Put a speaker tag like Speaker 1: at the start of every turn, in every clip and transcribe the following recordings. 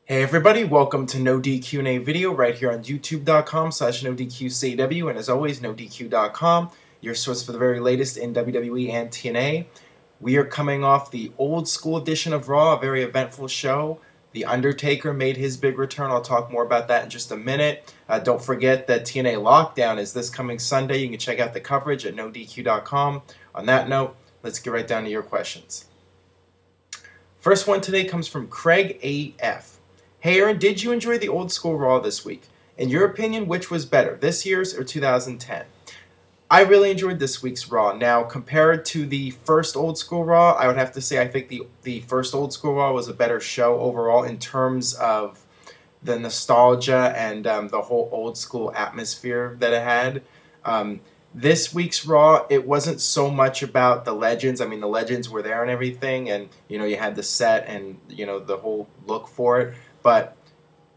Speaker 1: Hey everybody, welcome to NoDQ&AV video right here on youtube.com/NoDQCW, and as always, NoDQ.com, your source for the very latest in WWE and TNA. We are coming off the old school edition of Raw, a very eventful show. The Undertaker made his big return. I'll talk more about that in just a minute. Don't forget that TNA Lockdown is this coming Sunday. You can check out the coverage at NoDQ.com. On that note, let's get right down to your questions. First one today comes from Craig AF. Hey Aaron, did you enjoy the old school Raw this week? In your opinion, which was better, this year's or 2010? I really enjoyed this week's Raw. Now, compared to the first old school Raw, I would have to say I think the first old school Raw was a better show overall in terms of the nostalgia and the whole old school atmosphere that it had. This week's Raw, it wasn't so much about the legends. I mean, the legends were there and everything, and you had the set and the whole look for it. But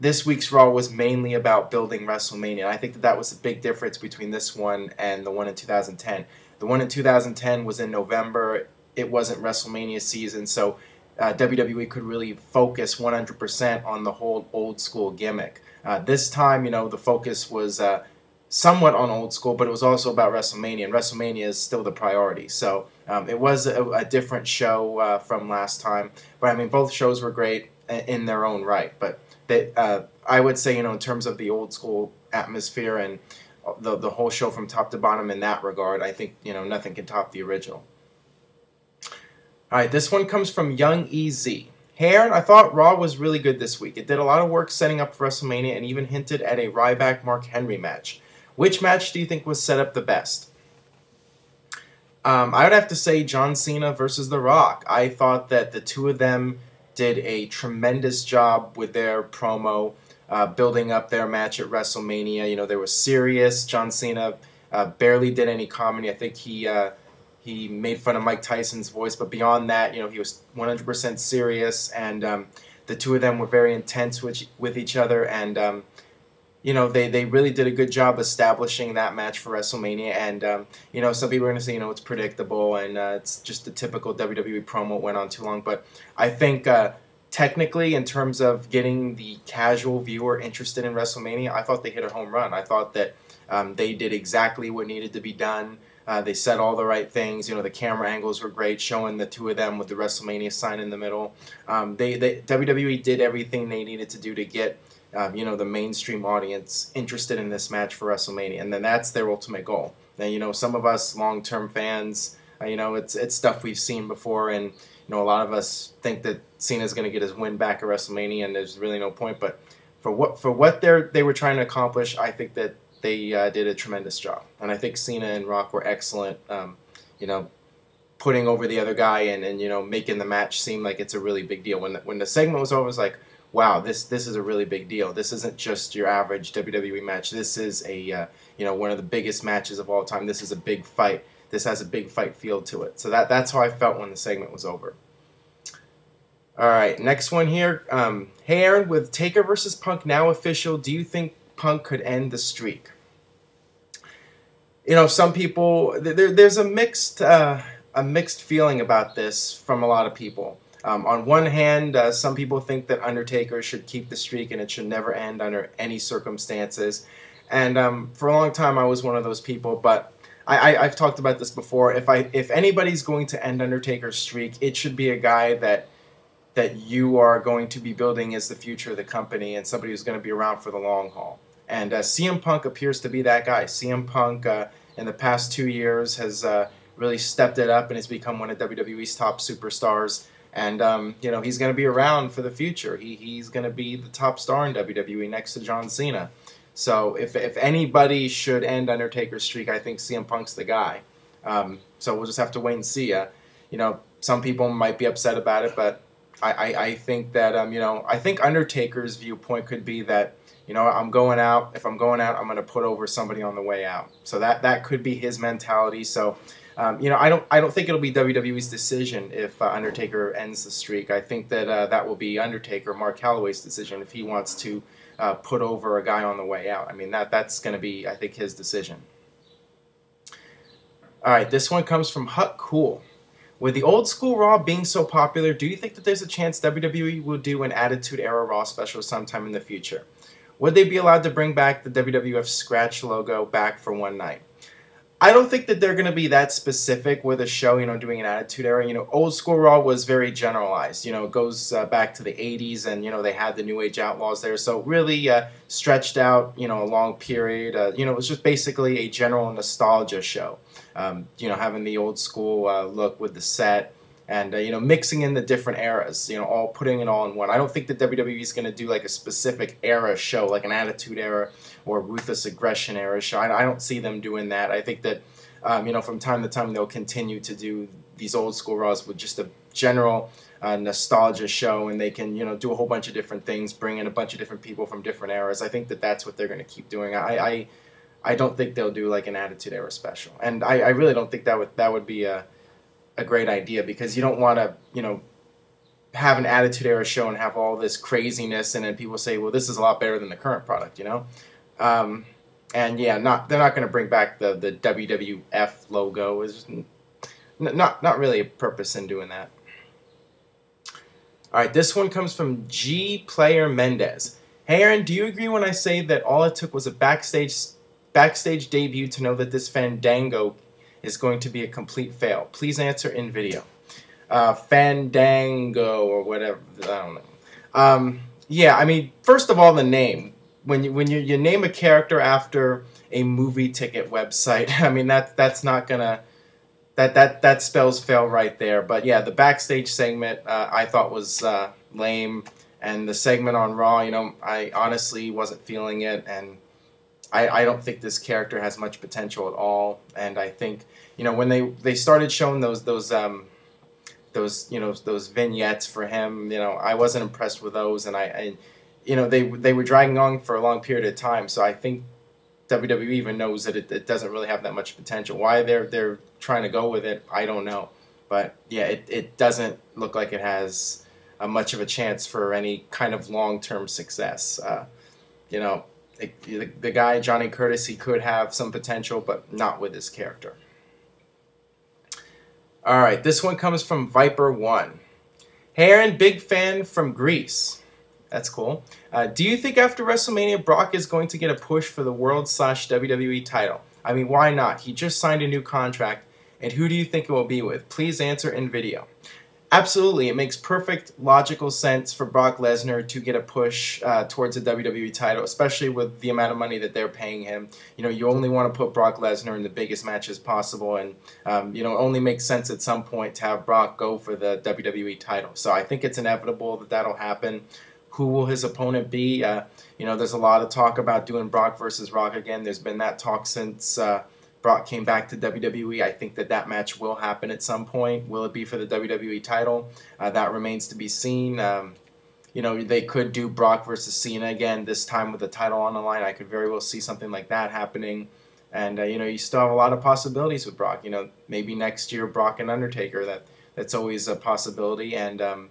Speaker 1: this week's Raw was mainly about building WrestleMania. I think that was a big difference between this one and the one in 2010. The one in 2010 was in November. It wasn't WrestleMania season, so WWE could really focus 100% on the whole old school gimmick. This time, the focus was somewhat on old school, but it was also about WrestleMania, and WrestleMania is still the priority. So it was a different show from last time. But I mean, both shows were great in their own right. But I would say, in terms of the old school atmosphere and the whole show from top to bottom in that regard, I think, nothing can top the original. All right, this one comes from Young EZ. Hey Aaron, I thought Raw was really good this week. It did a lot of work setting up for WrestleMania and even hinted at a Ryback-Mark Henry match. Which match do you think was set up the best? I would have to say John Cena versus The Rock. I thought that the two of them did a tremendous job with their promo, building up their match at WrestleMania. They were serious. John Cena barely did any comedy. I think he made fun of Mike Tyson's voice, but beyond that, he was 100% serious, and the two of them were very intense with each other, and they really did a good job establishing that match for WrestleMania. And some people are going to say, it's predictable and it's just the typical WWE promo. It went on too long, but I think technically, in terms of getting the casual viewer interested in WrestleMania, I thought they hit a home run. I thought that they did exactly what needed to be done. They said all the right things. The camera angles were great, showing the two of them with the WrestleMania sign in the middle. WWE did everything they needed to do to get the mainstream audience interested in this match for WrestleMania, and then that's their ultimate goal. Now, some of us long-term fans, it's stuff we've seen before, and a lot of us think that Cena's going to get his win back at WrestleMania, and there's really no point. But for what they were trying to accomplish, I think that they did a tremendous job, and I think Cena and Rock were excellent. Putting over the other guy and making the match seem like it's a really big deal. When the segment was over, it was like, wow, this is a really big deal. This isn't just your average WWE match. This is a one of the biggest matches of all time. This is a big fight. This has a big fight feel to it. So that's how I felt when the segment was over. All right, next one here. Hey Aaron, with Taker versus Punk now official, do you think Punk could end the streak? Some people there's a mixed feeling about this from a lot of people. On one hand, some people think that Undertaker should keep the streak and it should never end under any circumstances. And for a long time, I was one of those people. But I've talked about this before. If anybody's going to end Undertaker's streak, it should be a guy that you are going to be building as the future of the company and somebody who's going to be around for the long haul. And CM Punk appears to be that guy. CM Punk, in the past 2 years, has really stepped it up and has become one of WWE's top superstars. And, he's going to be around for the future. He's going to be the top star in WWE next to John Cena. So if anybody should end Undertaker's streak, I think CM Punk's the guy. So we'll just have to wait and see. Some people might be upset about it, but I think that, I think Undertaker's viewpoint could be that, I'm going out. If I'm going out, I'm going to put over somebody on the way out. So that could be his mentality. So I don't think it'll be WWE's decision if Undertaker ends the streak. I think that that will be Undertaker, Mark Calloway's decision if he wants to put over a guy on the way out. I mean, that's going to be, I think, his decision. All right, this one comes from Hut Cool. With the old school Raw being so popular, do you think that there's a chance WWE will do an Attitude Era Raw special sometime in the future? Would they be allowed to bring back the WWF scratch logo back for one night? I don't think that they're going to be that specific with a show, doing an Attitude Era. Old school Raw was very generalized. It goes back to the 80s, and, they had the New Age Outlaws there. So really stretched out, a long period. It was just basically a general nostalgia show. Having the old school look with the set and, mixing in the different eras, all putting it all in one. I don't think that WWE is going to do like a specific era show, like an Attitude Era or Ruthless Aggression Era show. I don't see them doing that. I think that, from time to time they'll continue to do these old school Raws with just a general nostalgia show, and they can, do a whole bunch of different things, bring in a bunch of different people from different eras. I think that that's what they're going to keep doing. I don't think they'll do like an Attitude Era special, and I really don't think that would be a great idea, because you don't want to, have an Attitude Era show and have all this craziness, and then people say, well, this is a lot better than the current product, and yeah, they're not going to bring back the WWF logo. Is not really a purpose in doing that. All right, this one comes from G Player Mendez. Hey Aaron, do you agree when I say that all it took was a backstage debut to know that this Fandango is going to be a complete fail? Please answer in video. Fandango or whatever, I don't know. Yeah, I mean, first of all, the name. When you name a character after a movie ticket website, I mean that's not gonna that spells fail right there. But yeah, the backstage segment I thought was lame, and the segment on Raw, I honestly wasn't feeling it, and I don't think this character has much potential at all. And I think, when they started showing those vignettes for him, I wasn't impressed with those, and they were dragging on for a long period of time. So I think WWE even knows that it doesn't really have that much potential. Why they're trying to go with it, I don't know. But yeah, it doesn't look like it has much of a chance for any kind of long-term success. The guy, Johnny Curtis, he could have some potential, but not with his character. All right, this one comes from Viper1. Hey Aaron, big fan from Greece. That's cool. Do you think after WrestleMania, Brock is going to get a push for the World/WWE title? I mean, why not? He just signed a new contract, and who do you think it will be with? Please answer in video. Absolutely, it makes perfect logical sense for Brock Lesnar to get a push towards the WWE title, especially with the amount of money that they're paying him. You only want to put Brock Lesnar in the biggest matches possible, and it only makes sense at some point to have Brock go for the WWE title. So I think it's inevitable that that'll happen. Who will his opponent be? There's a lot of talk about doing Brock versus Rock again. There's been that talk since Brock came back to WWE. I think that match will happen at some point. Will it be for the WWE title? That remains to be seen. They could do Brock versus Cena again, this time with the title on the line. I could very well see something like that happening. And, you still have a lot of possibilities with Brock. Maybe next year Brock and Undertaker. That's always a possibility. And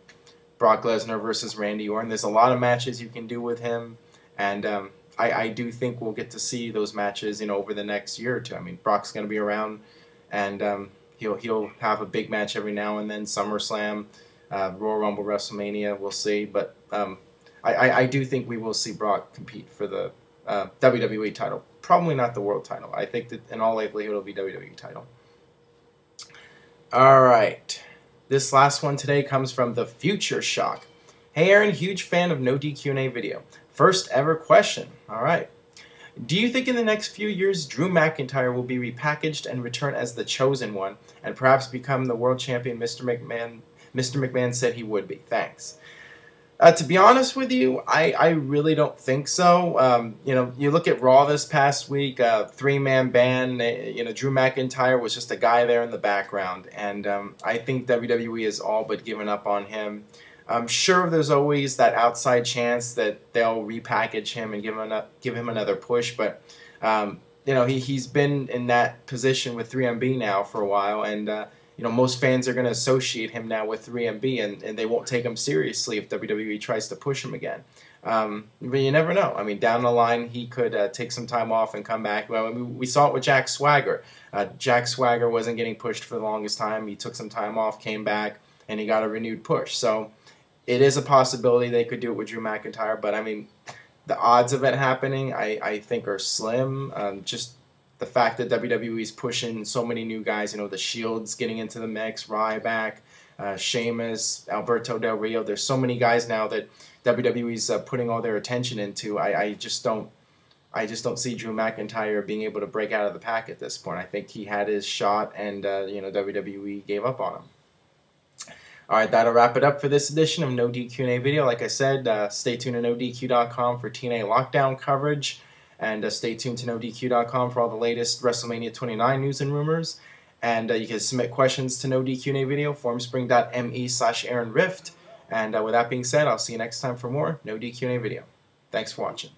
Speaker 1: Brock Lesnar versus Randy Orton. There's a lot of matches you can do with him. And I do think we'll get to see those matches, over the next year or two. I mean, Brock's going to be around, and he'll have a big match every now and then. SummerSlam, Royal Rumble, WrestleMania, we'll see. But I do think we will see Brock compete for the WWE title. Probably not the world title. I think that in all likelihood it'll be WWE title. All right. This last one today comes from the Future Shock. Hey Aaron, huge fan of NoDQ&A video. First ever question. All right. Do you think in the next few years Drew McIntyre will be repackaged and return as the Chosen One and perhaps become the world champion Mr. McMahon said he would be? Thanks. To be honest with you, I really don't think so. You look at Raw this past week, three-man band. Drew McIntyre was just a guy there in the background, and I think WWE has all but given up on him. I'm sure there's always that outside chance that they'll repackage him and give him another push, but he's been in that position with 3MB now for a while, and most fans are going to associate him now with 3MB, and they won't take him seriously if WWE tries to push him again. But you never know. I mean, down the line, he could take some time off and come back. Well, we saw it with Jack Swagger. Jack Swagger wasn't getting pushed for the longest time. He took some time off, came back, and he got a renewed push. So it is a possibility they could do it with Drew McIntyre. But, I mean, the odds of it happening, I think, are slim. Just the fact that WWE is pushing so many new guys, you know, the Shield's getting into the mix, Ryback, Sheamus, Alberto Del Rio. There's so many guys now that WWE's putting all their attention into. I just don't see Drew McIntyre being able to break out of the pack at this point. I think he had his shot, and WWE gave up on him. All right, that'll wrap it up for this edition of No DQ&A video. Like I said, stay tuned to NoDQ.com for TNA Lockdown coverage, and stay tuned to NoDQ.com for all the latest WrestleMania 29 news and rumors. And you can submit questions to NoDQ&A video, formspring.me/AaronRift. And with that being said, I'll see you next time for more No DQ&A video. Thanks for watching.